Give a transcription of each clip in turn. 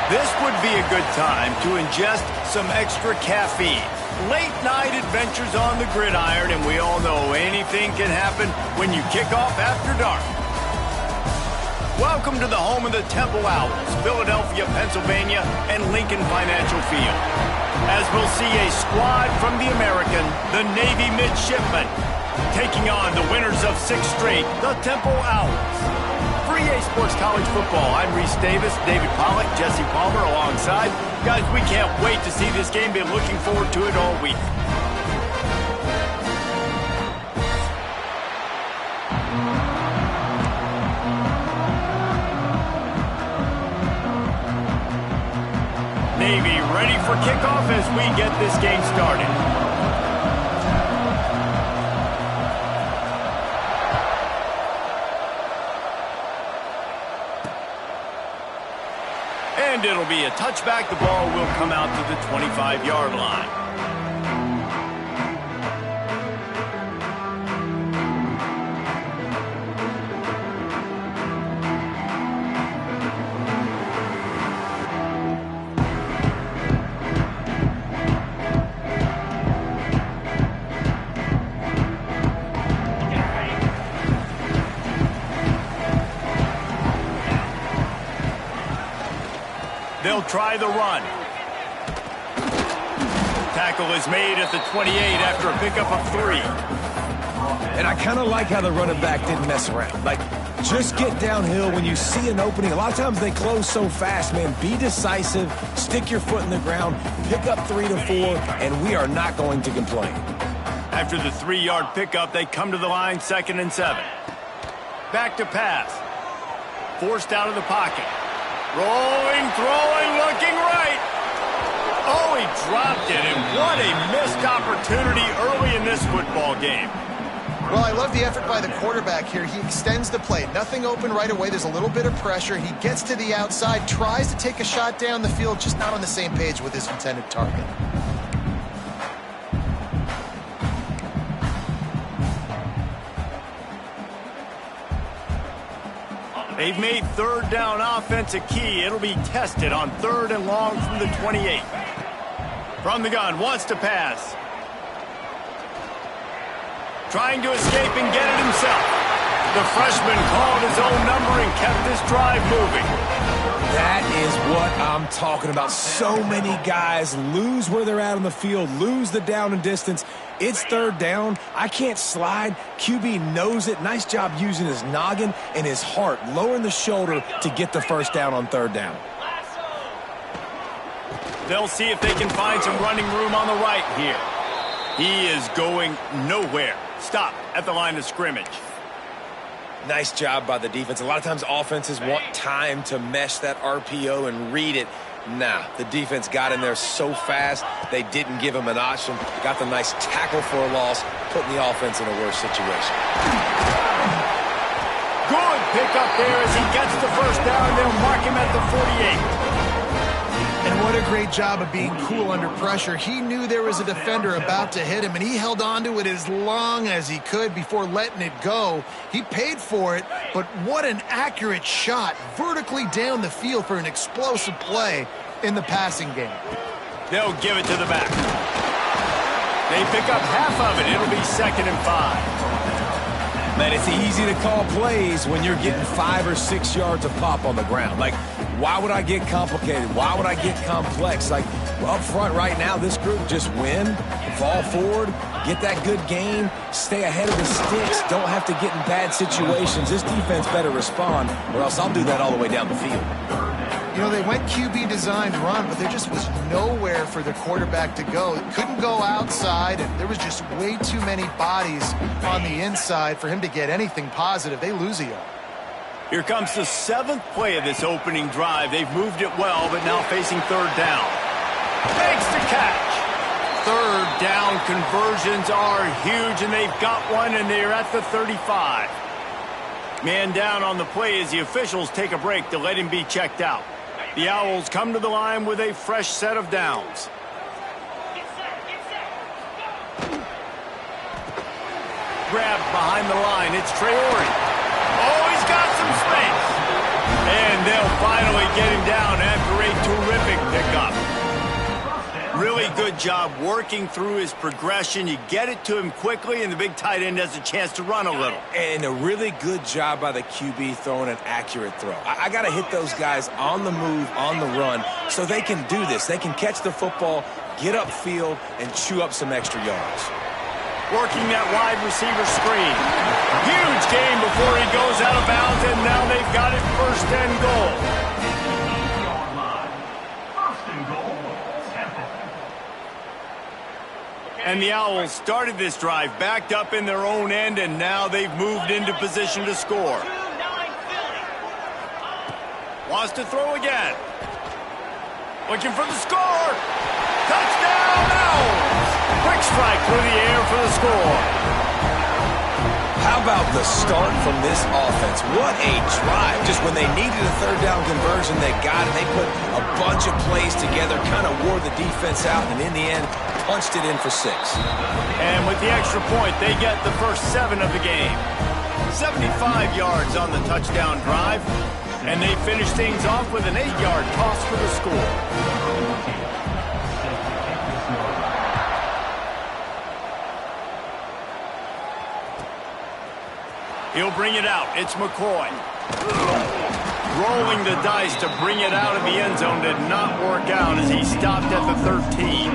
This would be a good time to ingest some extra caffeine. Late night adventures on the gridiron, and we all know anything can happen when you kick off after dark. Welcome to the home of the Temple Owls, Philadelphia, Pennsylvania, and Lincoln Financial Field. As we'll see a squad from the American, the Navy Midshipmen, taking on the winners of 6 straight, the Temple Owls. For EA Sports College Football, I'm Reese Davis, David Pollack, Jesse Palmer alongside. Guys, we can't wait to see this game. Been looking forward to it all week. Navy ready for kickoff as we get this game started. And it'll be a touchback. The ball will come out to the 25-yard line. They'll try the run. Tackle is made at the 28 after a pickup of 3. And I kind of like how the running back didn't mess around. Like, just get downhill when you see an opening. A lot of times they close so fast, man. Be decisive, stick your foot in the ground, pick up 3 to 4, and we are not going to complain. After the 3-yard pickup, they come to the line, 2nd and 7. Back to pass. Forced out of the pocket. Rolling, throwing, looking right. Oh, he dropped it, and what a missed opportunity early in this football game. Well, I love the effort by the quarterback here. He extends the play. Nothing open right away. There's a little bit of pressure. He gets to the outside, tries to take a shot down the field, just not on the same page with his intended target. They've made 3rd down offense a key. It'll be tested on 3rd and long from the 28. From the gun, wants to pass. Trying to escape and get it himself. The freshman called his own number and kept this drive moving. That is what I'm talking about. So many guys lose where they're at on the field, lose the down and distance. It's 3rd down. I can't slide. QB knows it. Nice job using his noggin and his heart, lowering the shoulder to get the 1st down on 3rd down. They'll see if they can find some running room on the right here. He is going nowhere. Stop at the line of scrimmage. Nice job by the defense. A lot of times offenses want time to mesh that RPO and read it. Nah, the defense got in there so fast, they didn't give him an option. Got the nice tackle for a loss, putting the offense in a worse situation. Good pickup there as he gets the 1st down. They'll mark him at the 48. And what a great job of being cool under pressure. He knew there was a defender about to hit him, and he held on to it as long as he could before letting it go. He paid for it, but what an accurate shot vertically down the field for an explosive play in the passing game. They'll give it to the back. They pick up half of it. It'll be 2nd and 5. Man, it's easy to call plays when you're getting 5 or 6 yards of pop on the ground. Like, why would I get complicated? Why would I get complex? Like, up front right now, this group just win, fall forward, get that good gain, stay ahead of the sticks, don't have to get in bad situations. This defense better respond, or else I'll do that all the way down the field. You know, they went QB designed run, but there just was nowhere for the quarterback to go. Couldn't go outside, and there was just way too many bodies on the inside for him to get anything positive. They lose a yard. Here comes the 7th play of this opening drive. They've moved it well, but now facing 3rd down. Makes the catch. 3rd down conversions are huge, and they've got one, and they're at the 35. Man down on the play as the officials take a break to let him be checked out. The Owls come to the line with a fresh set of downs. Grabbed behind the line. It's Traore. Oh, he's got some space. And they'll finally get him down after a Really good job working through his progression. You get it to him quickly, and the big tight end has a chance to run a little. And a really good job by the QB throwing an accurate throw. I got to hit those guys on the move, on the run, so they can do this. They can catch the football, get upfield, and chew up some extra yards. Working that wide receiver screen. Huge gain before he goes out of bounds, and now they've got it 1st and goal. And the Owls started this drive backed up in their own end, and now they've moved into position to score. Wants to throw again. Looking for the score. Touchdown, Owls! Quick strike through the air for the score. How about the start from this offense? What a drive. Just when they needed a 3rd down conversion, they got it. They put a bunch of plays together, kind of wore the defense out, and in the end, punched it in for 6. And with the extra point, they get the first 7 of the game. 75 yards on the touchdown drive, and they finish things off with an 8-yard toss for the score. He'll bring it out. It's McCoy. Rolling the dice to bring it out of the end zone did not work out as he stopped at the 13.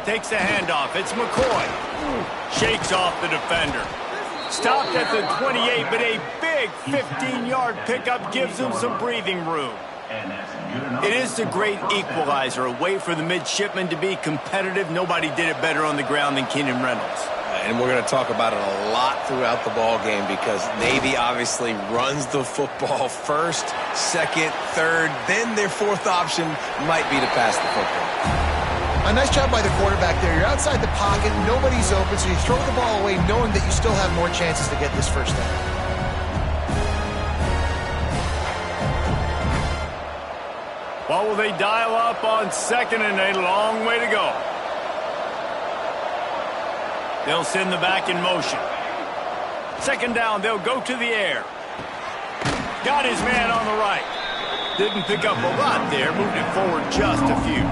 Takes the handoff. It's McCoy. Shakes off the defender. Stopped at the 28, but a big 15-yard pickup gives him some breathing room. It is the great equalizer, a way for the midshipmen to be competitive. Nobody did it better on the ground than Keenan Reynolds. And we're going to talk about it a lot throughout the ball game because Navy obviously runs the football 1st, 2nd, 3rd, then their 4th option might be to pass the football. A nice job by the quarterback there. You're outside the pocket, nobody's open, so you throw the ball away knowing that you still have more chances to get this 1st down. What will they dial up on 2nd and a long way to go? They'll send the back in motion. 2nd down, they'll go to the air. Got his man on the right. Didn't pick up a lot there, moved it forward just a few.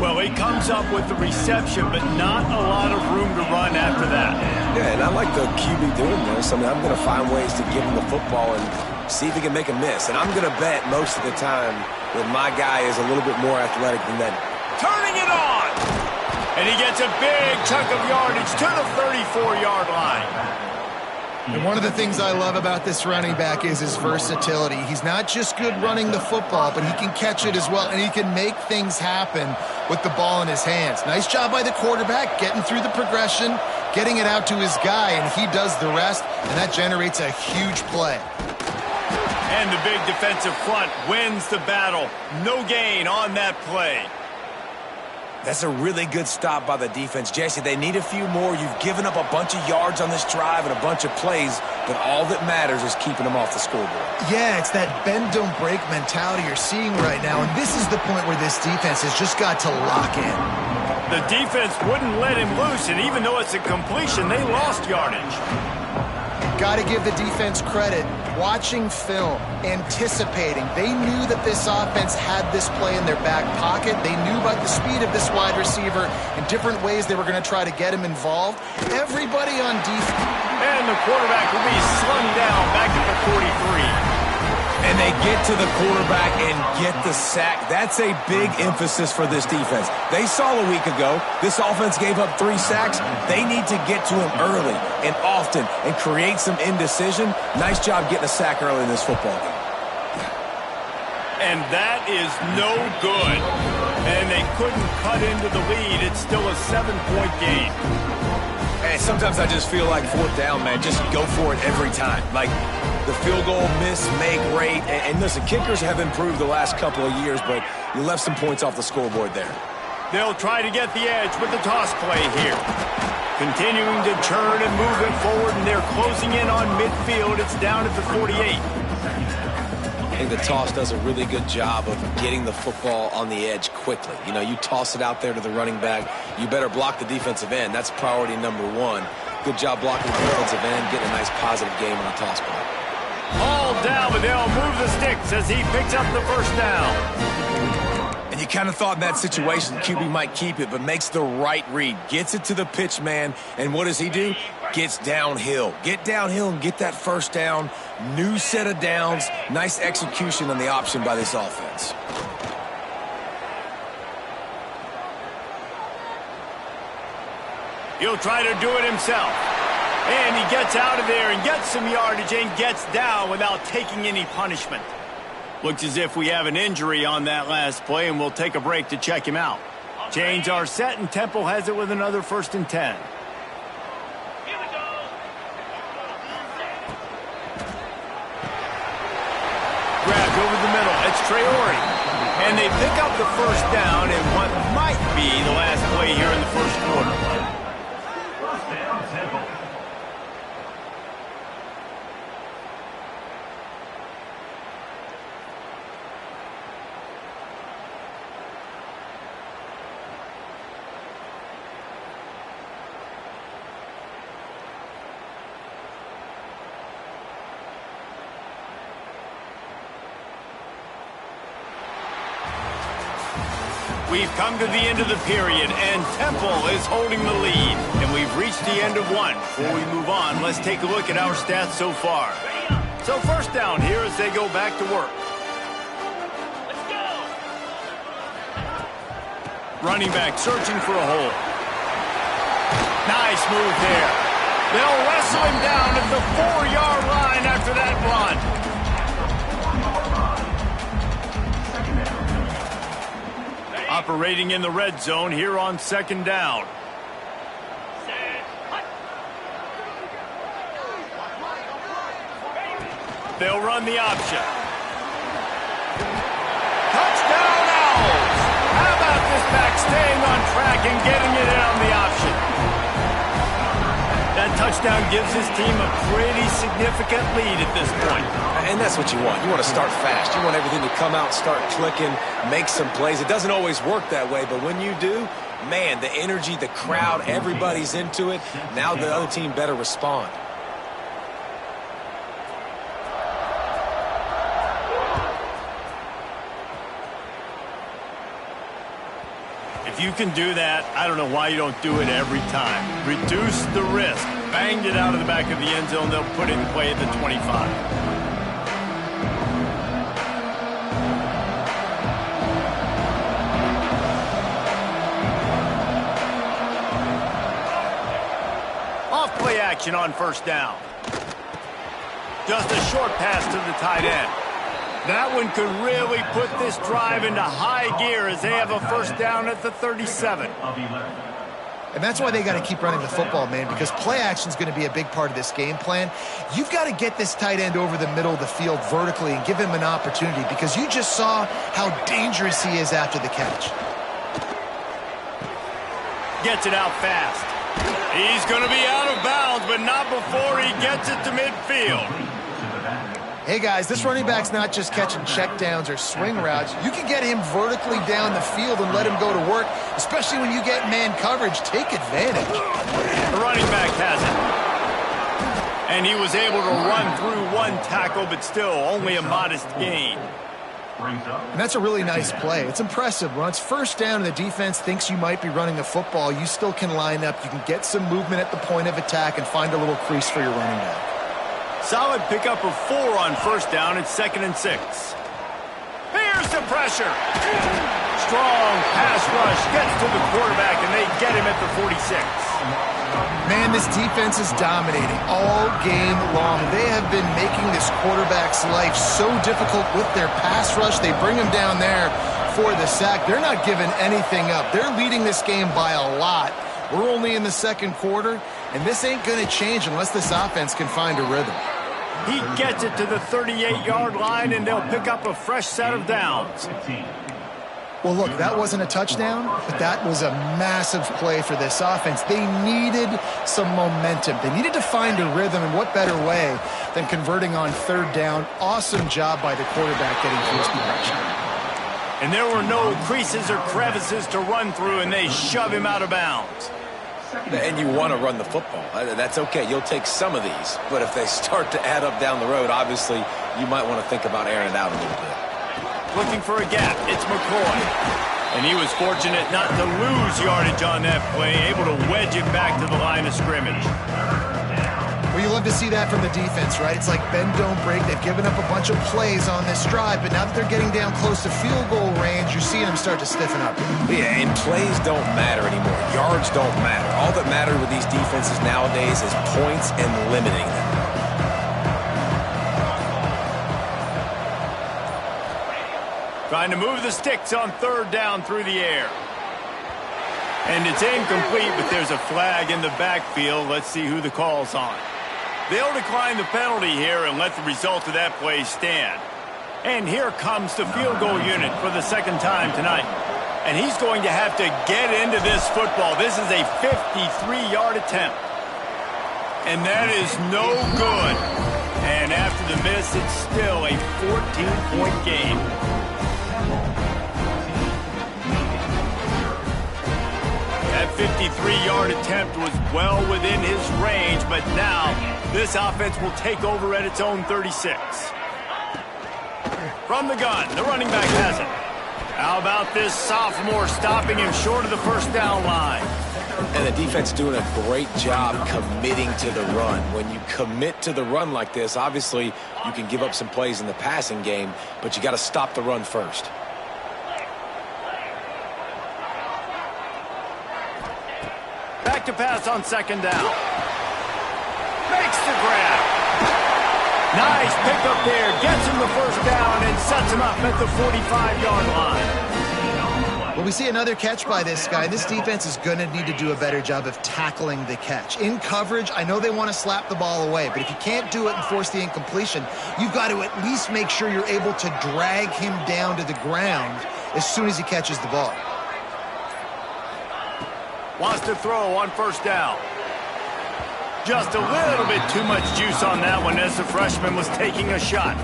Well, he comes up with the reception, but not a lot of room to run after that. Yeah, and I like the QB doing this. I mean, I'm going to find ways to give him the football and see if he can make a miss. And I'm going to bet most of the time that my guy is a little bit more athletic than that. Turning it on! And he gets a big chunk of yardage to the 34-yard line. And one of the things I love about this running back is his versatility. He's not just good running the football, but he can catch it as well, and he can make things happen with the ball in his hands. Nice job by the quarterback, getting through the progression, getting it out to his guy, and he does the rest, and that generates a huge play. And the big defensive front wins the battle. No gain on that play. That's a really good stop by the defense. Jesse, they need a few more. You've given up a bunch of yards on this drive and a bunch of plays, but all that matters is keeping them off the scoreboard. Yeah, it's that bend, don't break mentality you're seeing right now, and this is the point where this defense has just got to lock in. The defense wouldn't let him loose, and even though it's a completion, they lost yardage. Got to give the defense credit. Watching film, anticipating. They knew that this offense had this play in their back pocket. They knew about the speed of this wide receiver and different ways they were going to try to get him involved. Everybody on defense. And the quarterback will be slung down back at the 43. And they get to the quarterback and get the sack. That's a big emphasis for this defense. They saw a week ago, this offense gave up 3 sacks. They need to get to him early and often and create some indecision. Nice job getting a sack early in this football game. And that is no good. And they couldn't cut into the lead. It's still a 7-point game. Hey, sometimes I just feel like 4th down, man. Just go for it every time. Like, the field goal miss, make rate. And listen, kickers have improved the last couple of years, but you left some points off the scoreboard there. They'll try to get the edge with the toss play here. Continuing to turn and move it forward, and they're closing in on midfield. It's down at the 48. I think the toss does a really good job of getting the football on the edge quickly. You know, you toss it out there to the running back. You better block the defensive end. That's priority number 1. Good job blocking the defensive end, getting a nice positive game on the toss play. All down, but they'll move the sticks as he picks up the first down. And you kind of thought in that situation QB might keep it, but makes the right read. Gets it to the pitch man, and what does he do? Gets downhill. Get downhill and get that first down. New set of downs. Nice execution on the option by this offense. He'll try to do it himself. And he gets out of there and gets some yardage and gets down without taking any punishment. Looks as if we have an injury on that last play, and we'll take a break to check him out. Chains are set, and Temple has it with another 1st and 10. Grabbed over the middle. It's Traore. And they pick up the first down in what might be the last play here in the first quarter. We've come to the end of the period, and Temple is holding the lead. And we've reached the end of one. Before we move on, let's take a look at our stats so far. So first down here as they go back to work. Let's go. Running back searching for a hole. Nice move there. They'll wrestle him down at the 4-yard line after that run. Operating in the red zone here on 2nd down. They'll run the option. Touchdown Owls! How about this back staying on track and getting it in on the option? That touchdown gives his team a pretty significant lead at this point. And that's what you want. You want to start fast. You want everything to come out, start clicking, make some plays. It doesn't always work that way, but when you do, man, the energy, the crowd, everybody's into it. Now the other team better respond. If you can do that, I don't know why you don't do it every time. Reduce the risk. Banged it out of the back of the end zone. They'll put it in play at the 25. Off-play action on first down. Just a short pass to the tight end. That one could really put this drive into high gear as they have a first down at the 37. And that's why they got to keep running the football, man, because play action is going to be a big part of this game plan. You've got to get this tight end over the middle of the field vertically and give him an opportunity, because you just saw how dangerous he is after the catch. Gets it out fast. He's going to be out of bounds, but not before he gets it to midfield. Hey, guys, this running back's not just catching checkdowns or swing routes. You can get him vertically down the field and let him go to work, especially when you get man coverage. Take advantage. The running back has it. And he was able to run through one tackle, but still only a modest gain. And that's a really nice play. It's impressive. When it's first down and the defense thinks you might be running the football, you still can line up. You can get some movement at the point of attack and find a little crease for your running back. Solid pickup of 4 on first down. It's 2nd and 6. Here's the pressure. Strong pass rush gets to the quarterback, and they get him at the 46. Man, this defense is dominating all game long. They have been making this quarterback's life so difficult with their pass rush. They bring him down there for the sack. They're not giving anything up. They're leading this game by a lot. We're only in the 2nd quarter, and this ain't going to change unless this offense can find a rhythm. He gets it to the 38-yard line, and they'll pick up a fresh set of downs. Well, look, that wasn't a touchdown, but that was a massive play for this offense. They needed some momentum. They needed to find a rhythm, and what better way than converting on 3rd down. Awesome job by the quarterback getting through his progression. And there were no creases or crevices to run through, and they shove him out of bounds. And you want to run the football. That's okay. You'll take some of these. But if they start to add up down the road, obviously, you might want to think about airing it out a little bit. Looking for a gap. It's McCoy. And he was fortunate not to lose yardage on that play, able to wedge it back to the line of scrimmage. Well, you love to see that from the defense, right? It's like bend, don't break. They've given up a bunch of plays on this drive, but now that they're getting down close to field goal range, you're seeing them start to stiffen up. Yeah, and plays don't matter anymore. Yards don't matter. All that matters with these defenses nowadays is points and limiting them. Trying to move the sticks on third down through the air. And it's incomplete, but there's a flag in the backfield. Let's see who the call's on. They'll decline the penalty here and let the result of that play stand. And here comes the field goal unit for the second time tonight. And he's going to have to get into this football. This is a 53-yard attempt. And that is no good. And after the miss, it's still a 14-point game. That 53-yard attempt was well within his range, but now this offense will take over at its own 36. From the gun, the running back has it. How about this sophomore stopping him short of the first down line? And the defense doing a great job committing to the run. When you commit to the run like this, obviously you can give up some plays in the passing game, but you got to stop the run first. Back to pass on second down. Makes the grab. Nice pickup there. Gets him the first down and sets him up at the 45-yard line. Well, we see another catch by this guy. This defense is going to need to do a better job of tackling the catch. In coverage, I know they want to slap the ball away, but if you can't do it and force the incompletion, you've got to at least make sure you're able to drag him down to the ground as soon as he catches the ball. Wants to throw on first down. Just a little bit too much juice on that one as the freshman was taking a shot.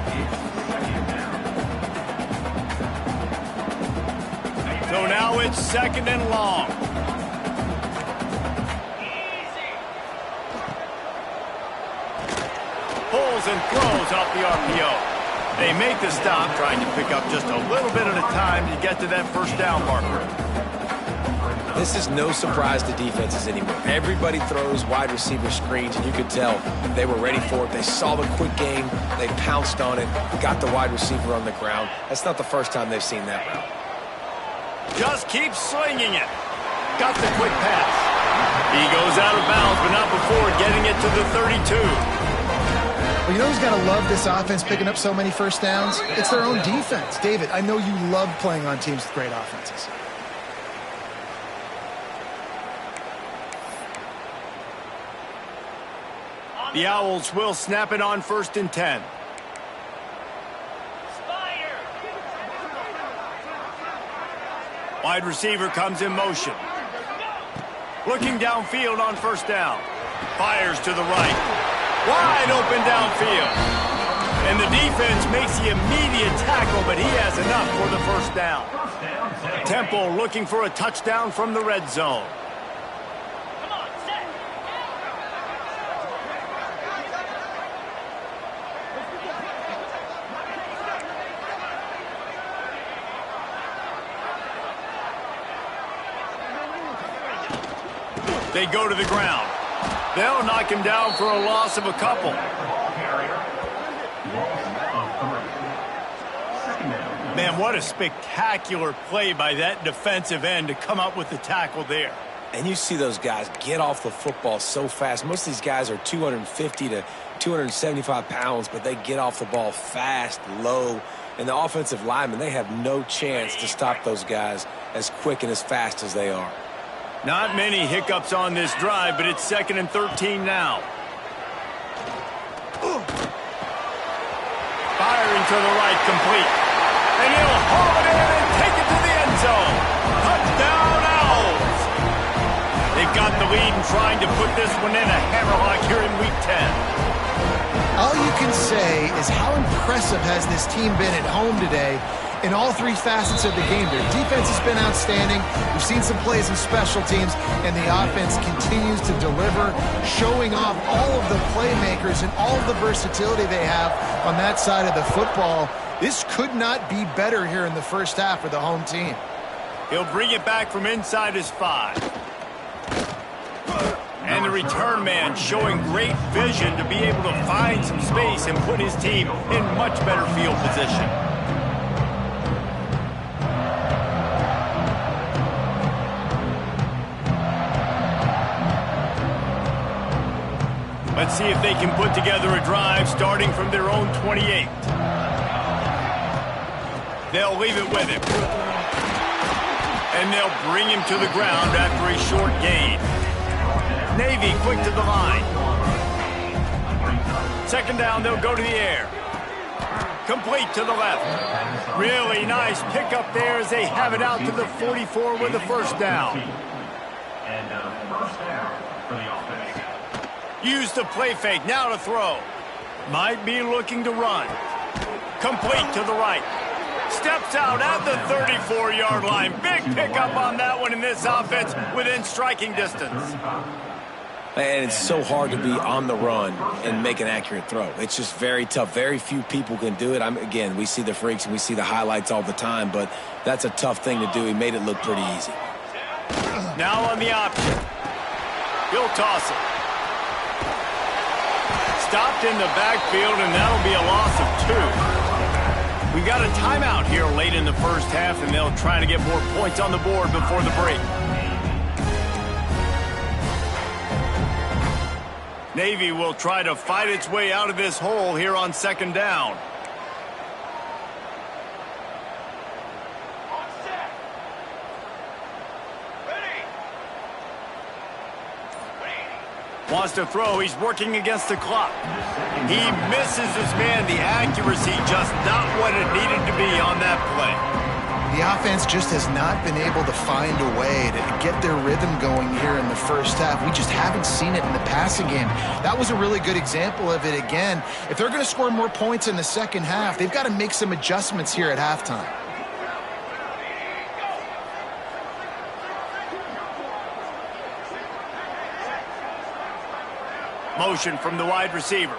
So now it's second and long. Pulls and throws off the RPO. They make the stop, trying to pick up just a little bit at a time to get to that first down marker. This is no surprise to defenses anymore. Everybody throws wide receiver screens, and you could tell they were ready for it. They saw the quick game. They pounced on it, got the wide receiver on the ground. That's not the first time they've seen that route. Just keep slinging it. Got the quick pass. He goes out of bounds, but not before getting it to the 32. Well, you know who's got to love this offense picking up so many first downs? It's their own defense. David, I know you love playing on teams with great offenses. The Owls will snap it on first and 10. Wide receiver comes in motion. Looking downfield on first down. Fires to the right. Wide open downfield. And the defense makes the immediate tackle, but he has enough for the first down. Temple looking for a touchdown from the red zone. They go to the ground. They'll knock him down for a loss of a couple. Man, what a spectacular play by that defensive end to come up with the tackle there. And you see those guys get off the football so fast. Most of these guys are 250 to 275 pounds, but they get off the ball fast, low. And the offensive linemen, they have no chance to stop those guys as quick and as fast as they are. Not many hiccups on this drive, but it's second and 13 now. Firing to the right, complete. And he'll haul it in and take it to the end zone. Touchdown, Owls. They've got the lead and trying to put this one in a hammerlock here in Week 10. All you can say is how impressive has this team been at home today in all three facets of the game. Their defense has been outstanding. We've seen some plays in special teams, and the offense continues to deliver, showing off all of the playmakers and all of the versatility they have on that side of the football. This could not be better here in the first half for the home team. He'll bring it back from inside his 5. And the return man showing great vision to be able to find some space and put his team in much better field position. Let's see if they can put together a drive starting from their own 28. They'll leave it with him. And they'll bring him to the ground after a short gain. Navy quick to the line. Second down, they'll go to the air. Complete to the left. Really nice pickup there as they have it out to the 44 with the first down. And first down for the offense. Use the play fake, now to throw. Might be looking to run. Complete to the right. Steps out at the 34-yard line. Big pickup on that one in this offense within striking distance. And it's so hard to be on the run and make an accurate throw. It's just very tough. Very few people can do it. Again, we see the freaks and we see the highlights all the time, but that's a tough thing to do. He made it look pretty easy. Now on the option. He'll toss it. Stopped in the backfield, and that'll be a loss of 2. We got a timeout here late in the first half, and they'll try to get more points on the board before the break. Navy will try to fight its way out of this hole here on second down. Wants to throw. He's working against the clock. He misses his man. The accuracy just not what it needed to be on that play. The offense just has not been able to find a way to get their rhythm going here in the first half. We just haven't seen it in the passing game. That was a really good example of it again. If they're going to score more points in the second half, they've got to make some adjustments here at halftime. Motion from the wide receiver.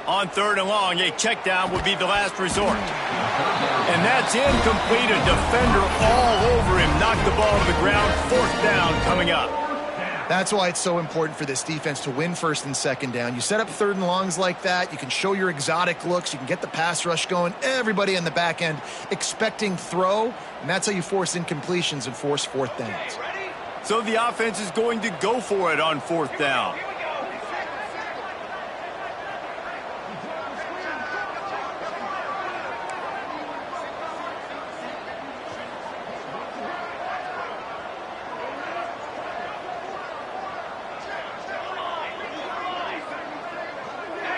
On third and long, a check down would be the last resort. And that's incomplete. A defender all over him. Knocked the ball to the ground. Fourth down coming up. That's why it's so important for this defense to win first and second down. You set up third and longs like that. You can show your exotic looks. You can get the pass rush going. Everybody in the back end expecting throw. And that's how you force incompletions and force fourth downs. So the offense is going to go for it on fourth down.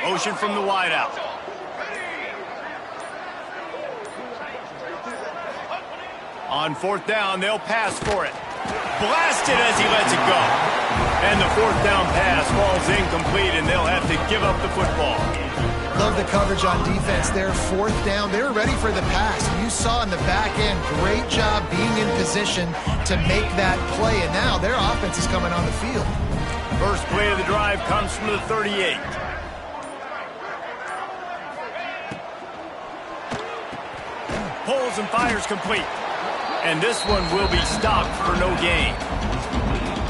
Motion from the wideout. On fourth down, they'll pass for it. Blasted as he lets it go. And the fourth down pass falls incomplete, and they'll have to give up the football. Love the coverage on defense there. Fourth down, they were ready for the pass. You saw in the back end, great job being in position to make that play. And now their offense is coming on the field. First play of the drive comes from the 38. Pulls and fires complete. And this one will be stopped for no gain.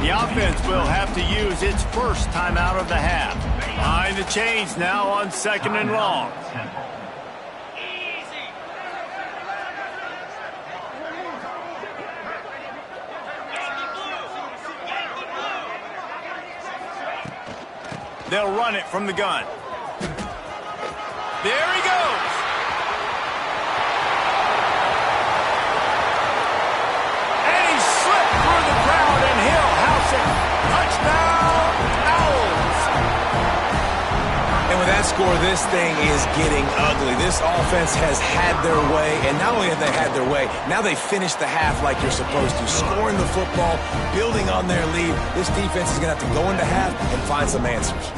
The offense will have to use its first timeout of the half. Behind the chains now on second and long. They'll run it from the gun. There he goes. Touchdown, Owls! And with that score, this thing is getting ugly. This offense has had their way, and not only have they had their way, now they finished the half like you're supposed to, scoring the football, building on their lead. This defense is going to have to go into half and find some answers.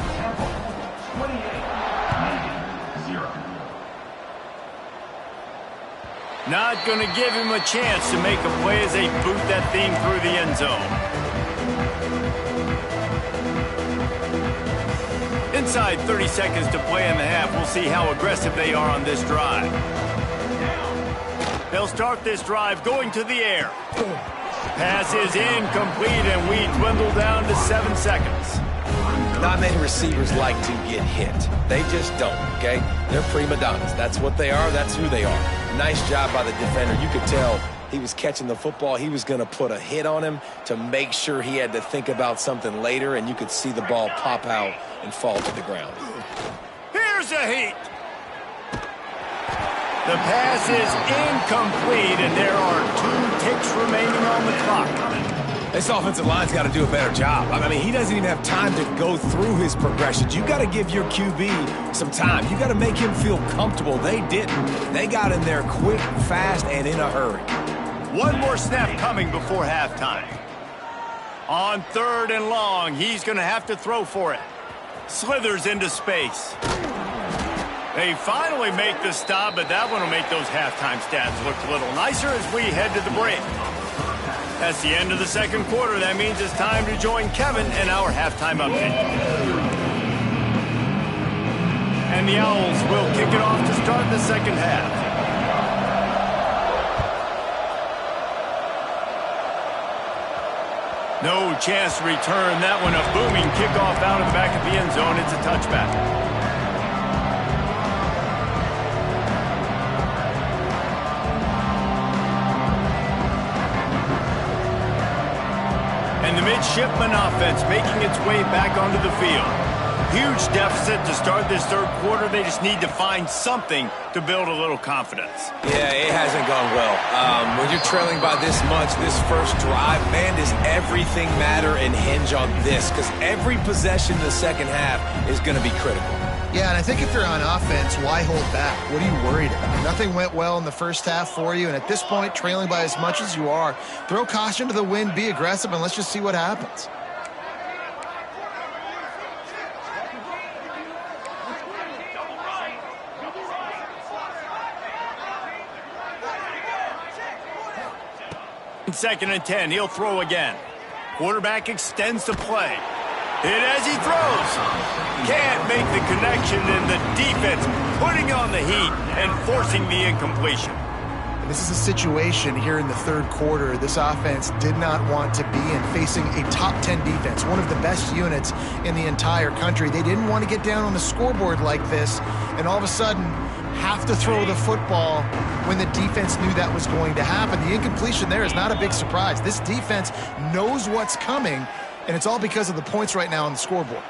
Not going to give him a chance to make a play as they boot that thing through the end zone. Inside 30 seconds to play in the half. We'll see how aggressive they are on this drive. They'll start this drive going to the air. Pass is incomplete, and we dwindle down to 7 seconds. Not many receivers like to get hit. They just don't, okay? They're prima donnas. That's what they are. That's who they are. Nice job by the defender. You could tell he was catching the football. He was going to put a hit on him to make sure he had to think about something later, and you could see the ball pop out and fall to the ground. Here's a heat. The pass is incomplete, and there are 2 ticks remaining on the clock. This offensive line's got to do a better job. I mean, he doesn't even have time to go through his progressions. You got to give your QB some time. You got to make him feel comfortable. They didn't. They got in there quick, fast, and in a hurry. One more snap coming before halftime. On 3rd and long, he's going to have to throw for it. Slithers into space. They finally make the stop, but that one will make those halftime stats look a little nicer as we head to the break. That's the end of the second quarter. That means it's time to join Kevin in our halftime update. And the Owls will kick it off to start the second half. No chance to return that one. A booming kickoff out of the back of the end zone. It's a touchback. And the midshipman offense making its way back onto the field. Huge deficit to start this third quarter. They just need to find something to build a little confidence. Yeah, it hasn't gone well. When you're trailing by this much, this first drive, man, does everything matter and hinge on this? Because every possession in the second half is going to be critical. Yeah, and I think if you're on offense, why hold back? What are you worried about? Nothing went well in the first half for you, and at this point, trailing by as much as you are, throw caution to the wind, be aggressive, and let's just see what happens. Second and 10, he'll throw again. Quarterback extends the play. Hit as he throws. Can't make the connection, and the defense putting on the heat and forcing the incompletion. This is a situation here in the third quarter this offense did not want to be in, facing a top 10 defense, one of the best units in the entire country. They didn't want to get down on the scoreboard like this, and all of a sudden have to throw the football when the defense knew that was going to happen. The incompletion there is not a big surprise. This defense knows what's coming, and it's all because of the points right now on the scoreboard.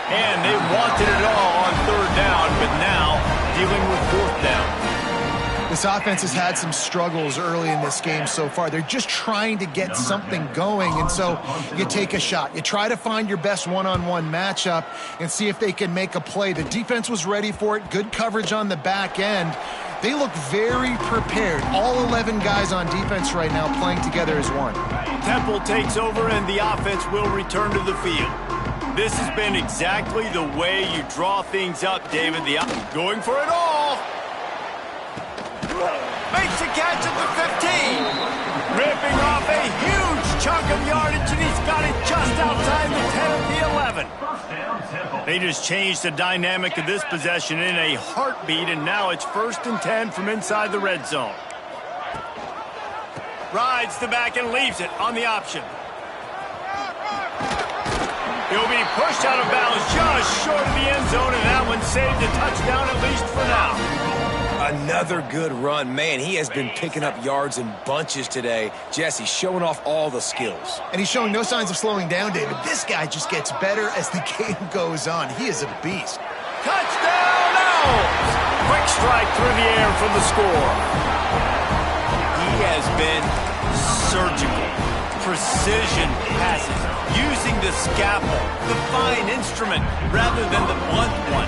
And they wanted it all on 3rd down, but now dealing with 4th down. This offense has had some struggles early in this game so far. They're just trying to get something going, and so you take a shot. You try to find your best one-on-one matchup and see if they can make a play. The defense was ready for it. Good coverage on the back end. They look very prepared. All 11 guys on defense right now playing together as one. Temple takes over, and the offense will return to the field. This has been exactly the way you draw things up, David. Going for it all. Makes a catch at the 15. Ripping off a huge chunk of yardage, and he's got it just outside the 10 of the 11. They just changed the dynamic of this possession in a heartbeat, and now it's 1st and 10 from inside the red zone. Rides the back and leaves it on the option. He'll be pushed out of bounds just short of the end zone, and that one saved a touchdown at least for now. Another good run. Man, he has been picking up yards in bunches today. Jesse showing off all the skills. And he's showing no signs of slowing down, David. This guy just gets better as the game goes on. He is a beast. Touchdown Owls! Quick strike through the air for the score. He has been surgical. Precision passes, using the scalpel, the fine instrument, rather than the blunt one.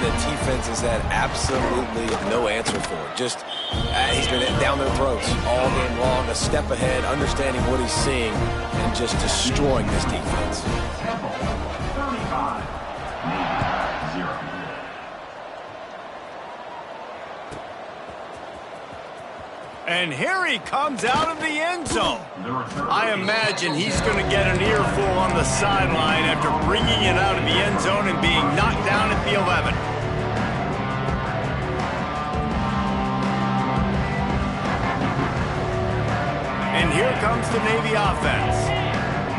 The defense has had absolutely no answer for it. Just, he's been down their throats all game long, a step ahead, understanding what he's seeing, and just destroying this defense. And here he comes out of the end zone. I imagine he's going to get an earful on the sideline after bringing it out of the end zone and being knocked down at the 11. And here comes the Navy offense.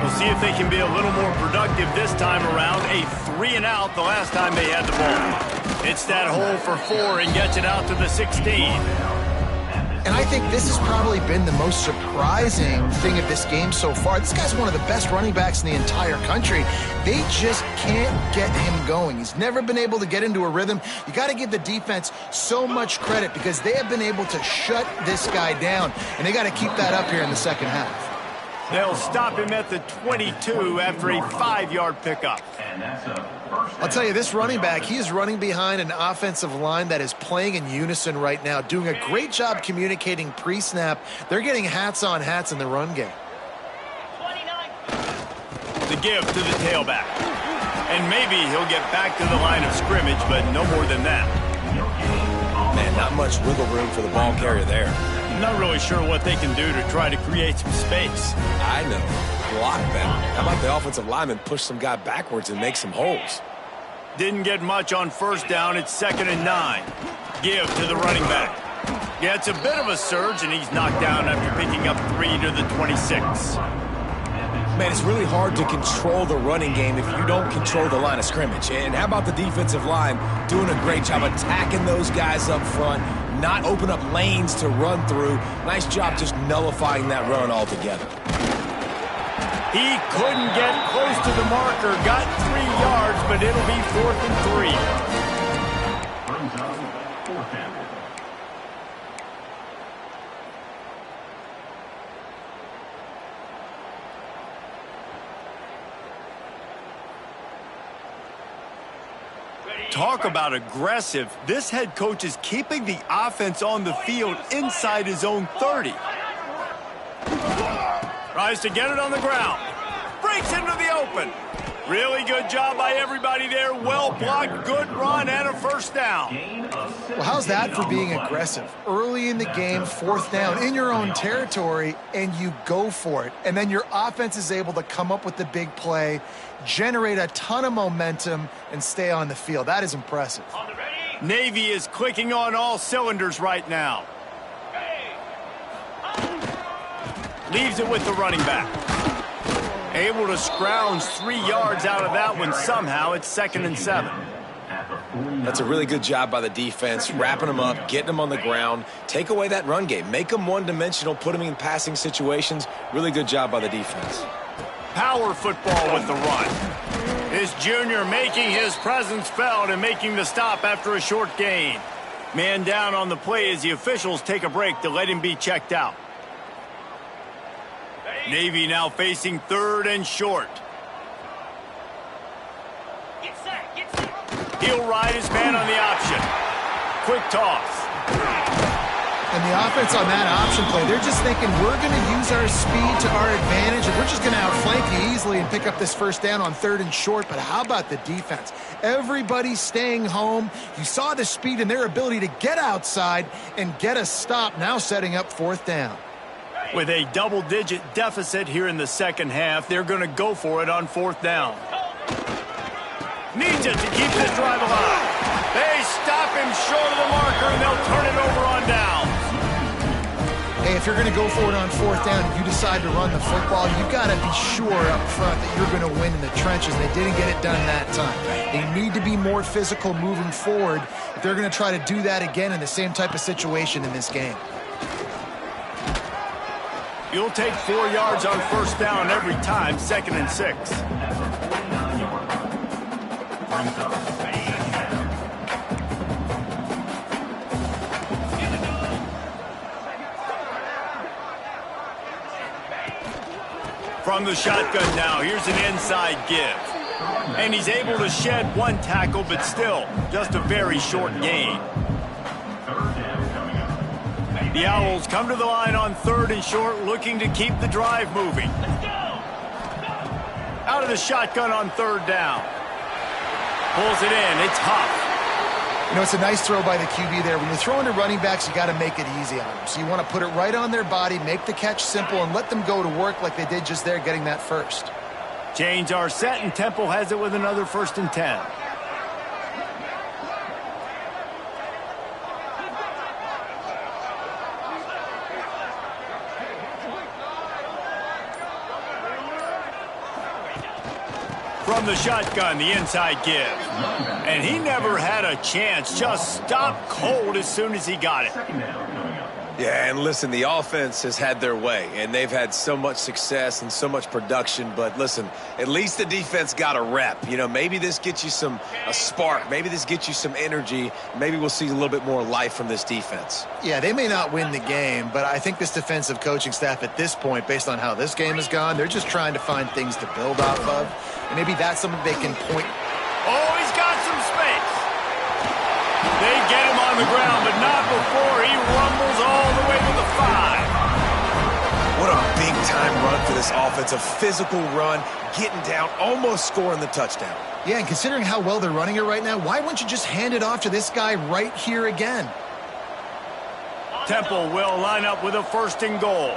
We'll see if they can be a little more productive this time around. A 3-and-out the last time they had the ball. It's that hole for 4 and gets it out to the 16. And I think this has probably been the most surprising thing of this game so far. This guy's one of the best running backs in the entire country. They just can't get him going. He's never been able to get into a rhythm. You got to give the defense so much credit because they have been able to shut this guy down, and they got to keep that up here in the second half. They'll stop him at the 22 after a 5-yard pickup. I'll tell you, this running back, he is running behind an offensive line that is playing in unison right now, doing a great job communicating pre-snap. They're getting hats on hats in the run game. The give to the tailback. And maybe he'll get back to the line of scrimmage, but no more than that. Man, not much wiggle room for the ball carrier there. Not really sure what they can do to try to create some space. I know. Block better. How about the offensive lineman push some guy backwards and make some holes? Didn't get much on first down. It's 2nd and 9. Give to the running back. Yeah, it's a bit of a surge, and he's knocked down after picking up 3 to the 26. Man, it's really hard to control the running game if you don't control the line of scrimmage. And how about the defensive line doing a great job attacking those guys up front, not open up lanes to run through. Nice job just nullifying that run altogether. He couldn't get close to the marker, got 3 yards, but it'll be 4th and 3. Brings up 4th down. Talk about aggressive. This head coach is keeping the offense on the field inside his own 30. Tries to get it on the ground. Breaks into the open. Really good job by everybody there. Well blocked, good run, and a first down. Well, how's that for being aggressive? Early in the game, 4th down, in your own territory, and you go for it. And then your offense is able to come up with the big play, generate a ton of momentum, and stay on the field. That is impressive. Navy is clicking on all cylinders right now. Leaves it with the running back. Able to scrounge 3 yards out of that one somehow. It's 2nd and 7. That's a really good job by the defense, wrapping them up, getting them on the ground. Take away that run game. Make them one-dimensional, put them in passing situations. Really good job by the defense. Power football with the run. This junior making his presence felt and making the stop after a short gain. Man down on the play as the officials take a break to let him be checked out. Navy now facing 3rd and short. He'll ride his man on the option. Quick toss. And the offense on that option play, they're just thinking we're going to use our speed to our advantage, and we're just going to outflank you easily and pick up this first down on 3rd and short. But how about the defense? Everybody's staying home. You saw the speed and their ability to get outside and get a stop, now setting up 4th down. With a double-digit deficit here in the second half, they're going to go for it on 4th down. Needs it to keep this drive alive. They stop him short of the marker, and they'll turn it over on downs. Hey, if you're going to go for it on 4th down and you decide to run the football, you've got to be sure up front that you're going to win in the trenches. They didn't get it done that time. They need to be more physical moving forward if they're going to try to do that again in the same type of situation in this game. You'll take 4 yards on first down every time, 2nd and 6. From the shotgun now, here's an inside give. And he's able to shed 1 tackle, but still, just a very short gain. The Owls come to the line on 3rd and short, looking to keep the drive moving. Out of the shotgun on 3rd down. Pulls it in. It's Huff. You know, it's a nice throw by the QB there. When you're throwing to running backs, you got to make it easy on them. So you want to put it right on their body, make the catch simple, and let them go to work like they did just there, getting that first. Change our set, and Temple has it with another 1st and 10. From the shotgun, the inside give. And he never had a chance. Just stopped cold as soon as he got it. Yeah, and listen, the offense has had their way, and they've had so much success and so much production. But listen, at least the defense got a rep. You know, maybe this gets you a spark. Maybe this gets you some energy. Maybe we'll see a little bit more life from this defense. Yeah, they may not win the game, but I think this defensive coaching staff at this point, based on how this game has gone, they're just trying to find things to build off of. And maybe that's something they can point. Oh, he's got some space. They get him on the ground, but not before he rumbles all the way to the 5. What a big-time run for this offense. A physical run, getting down, almost scoring the touchdown. Yeah, and considering how well they're running it right now, why wouldn't you just hand it off to this guy right here again? Temple will line up with a 1st and goal.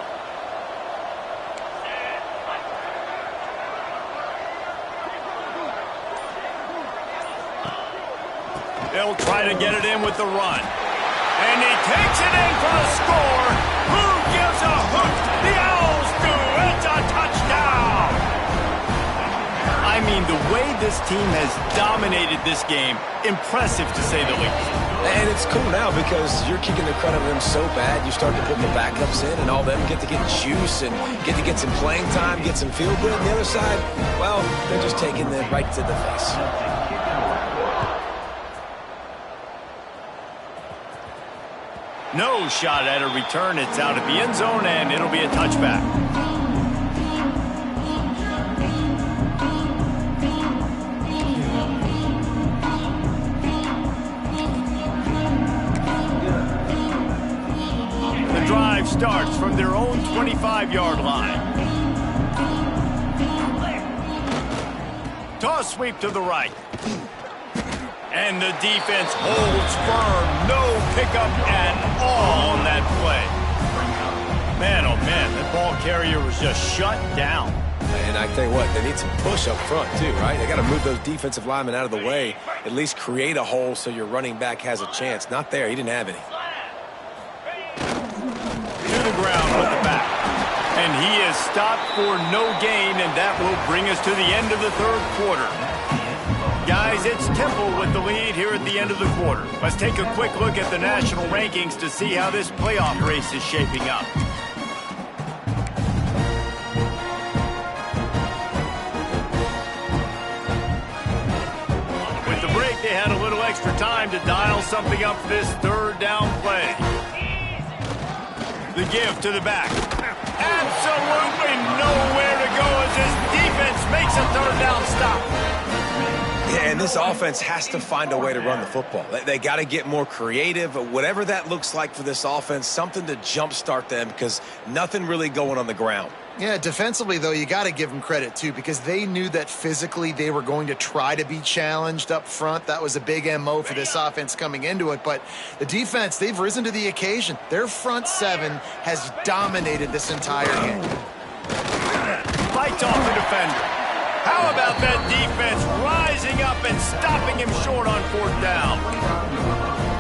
They'll try to get it in with the run. And he takes it in for a score. Who gives a hoot? The Owls do. It's a touchdown. I mean, the way this team has dominated this game, impressive to say the least. And it's cool now because you're kicking the crud out of them so bad, you start to put the backups in, and all them get to get juice and get to get some playing time, get some feel good. On the other side, well, they're just taking it right to the face. No shot at a return. It's out of the end zone, and it'll be a touchback. The drive starts from their own 25-yard line. Toss sweep to the right. And the defense holds firm. No pickup at all on that play. Man, oh man, that ball carrier was just shut down. And I tell you what, they need some push up front too, right? They got to move those defensive linemen out of the way, at least create a hole so your running back has a chance. Not there. He didn't have any. To the ground with the back. And he is stopped for no gain, and that will bring us to the end of the 3rd quarter. Guys, it's Temple with the lead here at the end of the quarter. Let's take a quick look at the national rankings to see how this playoff race is shaping up. With the break, they had a little extra time to dial something up for this 3rd down play. The give to the back. Absolutely nowhere to go as this defense makes a 3rd down stop. Yeah, and this offense has to find a way to run the football. They got to get more creative, whatever that looks like for this offense, something to jumpstart them because nothing really going on the ground. Yeah, defensively, though, you got to give them credit, too, because they knew that physically they were going to try to be challenged up front. That was a big MO for this offense coming into it. But the defense, they've risen to the occasion. Their front 7 has dominated this entire game. Fights off the defender. How about that defense rising up and stopping him short on 4th down?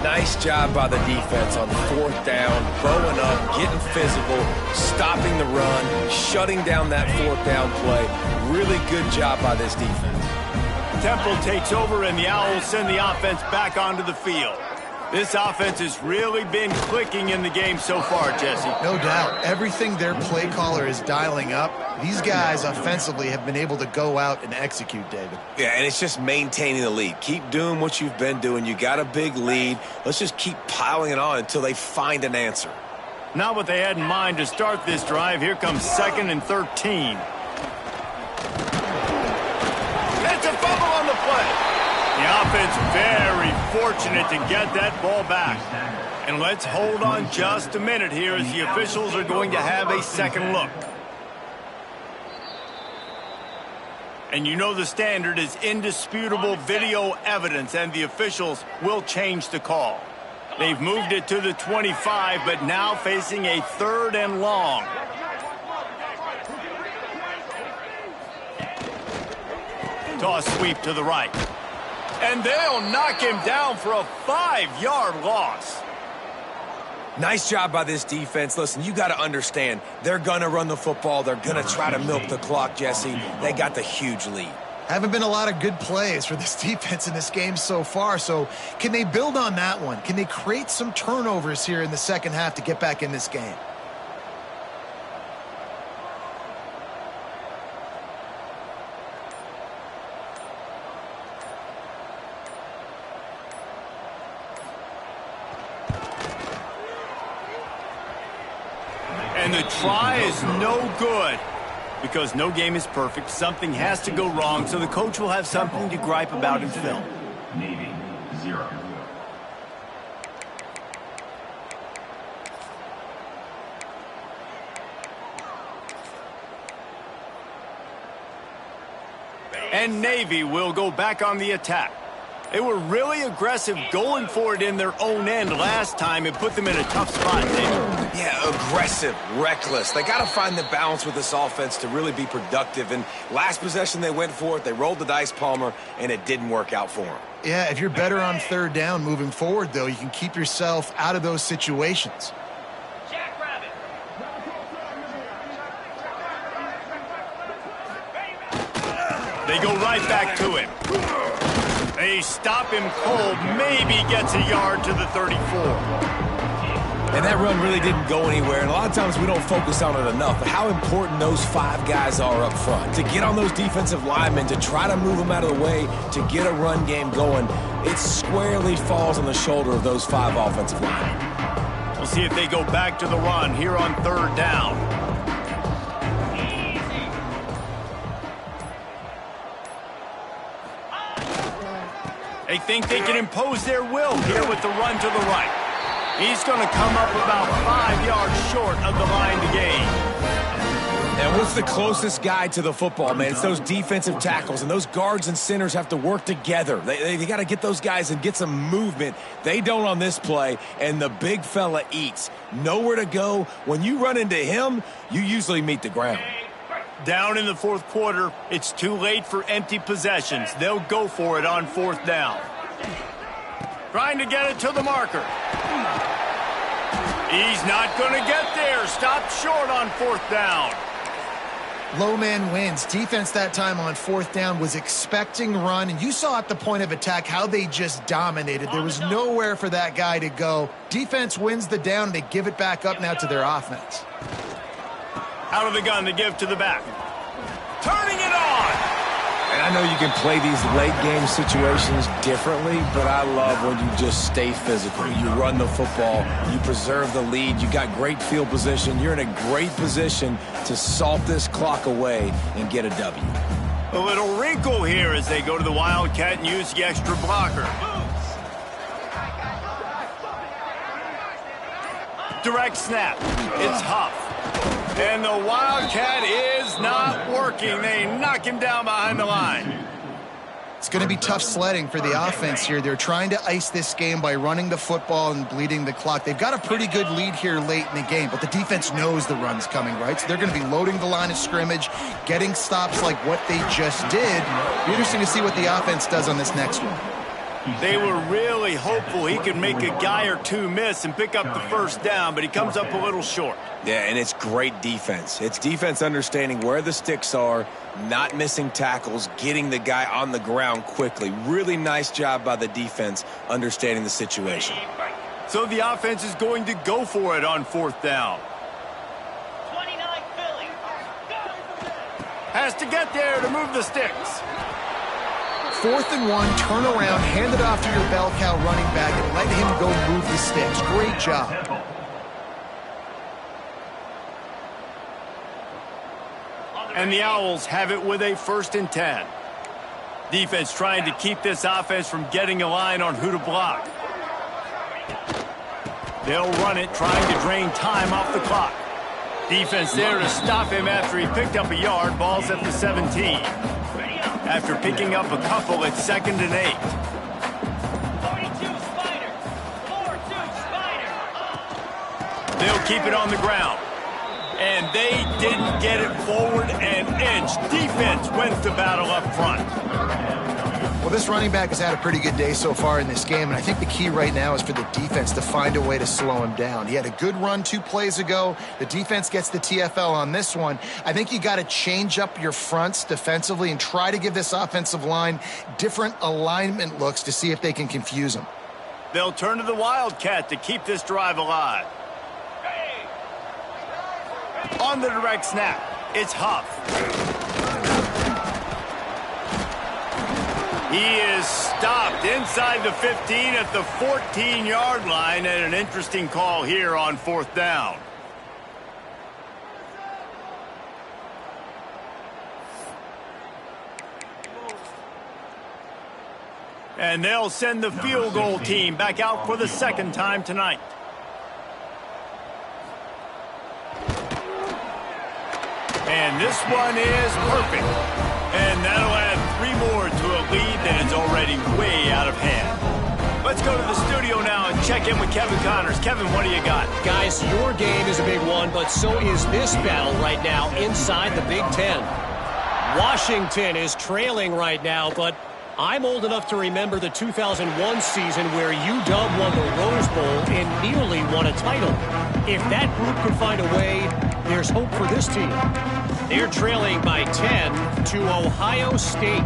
Nice job by the defense on 4th down, bowing up, getting physical, stopping the run, shutting down that 4th down play. Really good job by this defense. Temple takes over, and the Owls send the offense back onto the field. This offense has really been clicking in the game so far, Jesse. No doubt. Everything their play caller is dialing up, these guys offensively have been able to go out and execute, David. Yeah, and it's just maintaining the lead. Keep doing what you've been doing. You got a big lead. Let's just keep piling it on until they find an answer. Not what they had in mind to start this drive. Here comes 2nd and 13. It's a fumble on the play. The offense very fortunate to get that ball back. And let's hold on just a minute here as the officials are going to have a second look. And you know the standard is indisputable video evidence, and the officials will change the call. They've moved it to the 25, but now facing a 3rd and long. Toss sweep to the right. And they'll knock him down for a 5-yard loss. Nice job by this defense. Listen, you got to understand, they're going to run the football. They're going to try to milk the clock, Jesse. They got the huge lead. Haven't been a lot of good plays for this defense in this game so far, so can they build on that one? Can they create some turnovers here in the second half to get back in this game? And the try is no good because no game is perfect. Something has to go wrong, so the coach will have something to gripe about in film. Navy, 0. And Navy will go back on the attack. They were really aggressive going for it in their own end last time and put them in a tough spot, David. Yeah, aggressive, reckless. They got to find the balance with this offense to really be productive. And last possession, they went for it. They rolled the dice, Palmer, and it didn't work out for them. Yeah, if you're better on 3rd down moving forward, though, you can keep yourself out of those situations. They go right back to him. They stop him cold, maybe gets a yard to the 34. And that run really didn't go anywhere, and a lot of times we don't focus on it enough, but how important those 5 guys are up front. To get on those defensive linemen, to try to move them out of the way, to get a run game going, it squarely falls on the shoulder of those 5 offensive linemen. We'll see if they go back to the run here on 3rd down. They think they can impose their will here with the run to the right. He's going to come up about 5 yards short of the line to gain. And what's the closest guy to the football, man? It's those defensive tackles, and those guards and centers have to work together. They got to get those guys and get some movement. They don't on this play, and the big fella eats. Nowhere to go. When you run into him, you usually meet the ground. Down in the 4th quarter, it's too late for empty possessions. They'll go for it on 4th down. Trying to get it to the marker. He's not going to get there. Stopped short on 4th down. Low man wins. Defense that time on 4th down was expecting run, and you saw at the point of attack how they just dominated. There was nowhere for that guy to go. Defense wins the down. They give it back up now to their offense. Out of the gun to give to the back. Turning it on. And I know you can play these late game situations differently, but I love when you just stay physical. You run the football, you preserve the lead, you got great field position. You're in a great position to salt this clock away and get a W. A little wrinkle here as they go to the Wildcat and use the extra blocker. Direct snap. It's Huff. And the Wildcat is not working. They knock him down behind the line. It's going to be tough sledding for the offense here. They're trying to ice this game by running the football and bleeding the clock. They've got a pretty good lead here late in the game, but the defense knows the run's coming, right? So they're going to be loading the line of scrimmage, getting stops like what they just did. It'll be interesting to see what the offense does on this next one. They were really hopeful he could make a guy or two miss and pick up the 1st down, but he comes up a little short. Yeah, and it's great defense. It's defense understanding where the sticks are, not missing tackles, getting the guy on the ground quickly. Really nice job by the defense understanding the situation. So the offense is going to go for it on 4th down. 29 Philly. Has to get there to move the sticks. 4th and 1, turn around, hand it off to your bell cow running back, and let him go move the sticks. Great job. And the Owls have it with a 1st and 10. Defense trying to keep this offense from getting a line on who to block. They'll run it, trying to drain time off the clock. Defense there to stop him after he picked up a yard. Ball's at the 17. after picking up a couple at 2nd and 8. 42 Spider. 4-2 Spider. They'll keep it on the ground. And they didn't get it forward an inch. Defense wins the battle up front. Well, this running back has had a pretty good day so far in this game, and I think the key right now is for the defense to find a way to slow him down. He had a good run 2 plays ago. The defense gets the TFL on this one. I think you got to change up your fronts defensively and try to give this offensive line different alignment looks to see if they can confuse him. They'll turn to the Wildcat to keep this drive alive. On the direct snap, it's Huff. He is stopped inside the 15 at the 14-yard line, and an interesting call here on 4th down. And they'll send the field goal team back out for the 2nd time tonight. And this one is perfect. And that'll add 3 more to a lead that is already way out of hand. Let's go to the studio now and check in with Kevin Connors. Kevin, what do you got? Guys, your game is a big one, but so is this battle right now inside the Big Ten. Washington is trailing right now, but I'm old enough to remember the 2001 season where UW won the Rose Bowl and nearly won a title. If that group could find a way, there's hope for this team. They're trailing by 10 to Ohio State.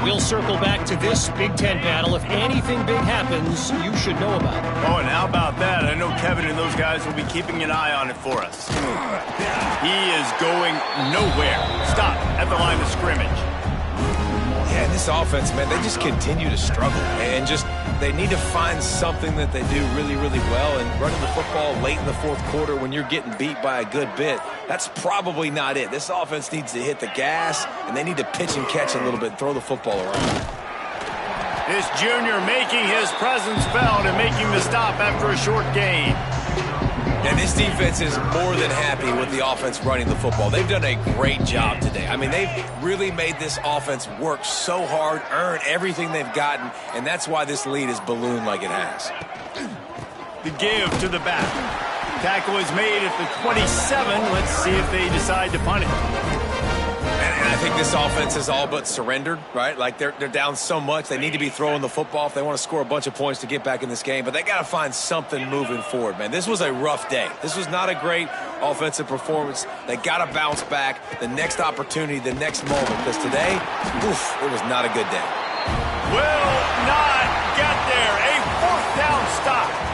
We'll circle back to this Big Ten battle. If anything big happens, you should know about it. Oh, and how about that? I know Kevin and those guys will be keeping an eye on it for us. He is going nowhere. Stop at the line of scrimmage. Yeah, and this offense, man, they just continue to struggle. And just, they need to find something that they do really, really well. And running the football late in the 4th quarter when you're getting beat by a good bit, that's probably not it. This offense needs to hit the gas, and they need to pitch and catch a little bit and throw the football around. This junior making his presence felt and making the stop after a short gain. And this defense is more than happy with the offense running the football. They've done a great job today. I mean, they've really made this offense work so hard, earn everything they've gotten, and that's why this lead is ballooned like it has. The give to the back. Tackle is made at the 27. Let's see if they decide to punt it. And I think this offense is all but surrendered, right? Like they're down so much. They need to be throwing the football if they want to score a bunch of points to get back in this game. But they got to find something moving forward, man. This was a rough day. This was not a great offensive performance. They got to bounce back. The next opportunity, the next moment. Because today, oof, it was not a good day. Will not get there. A 4th down stop.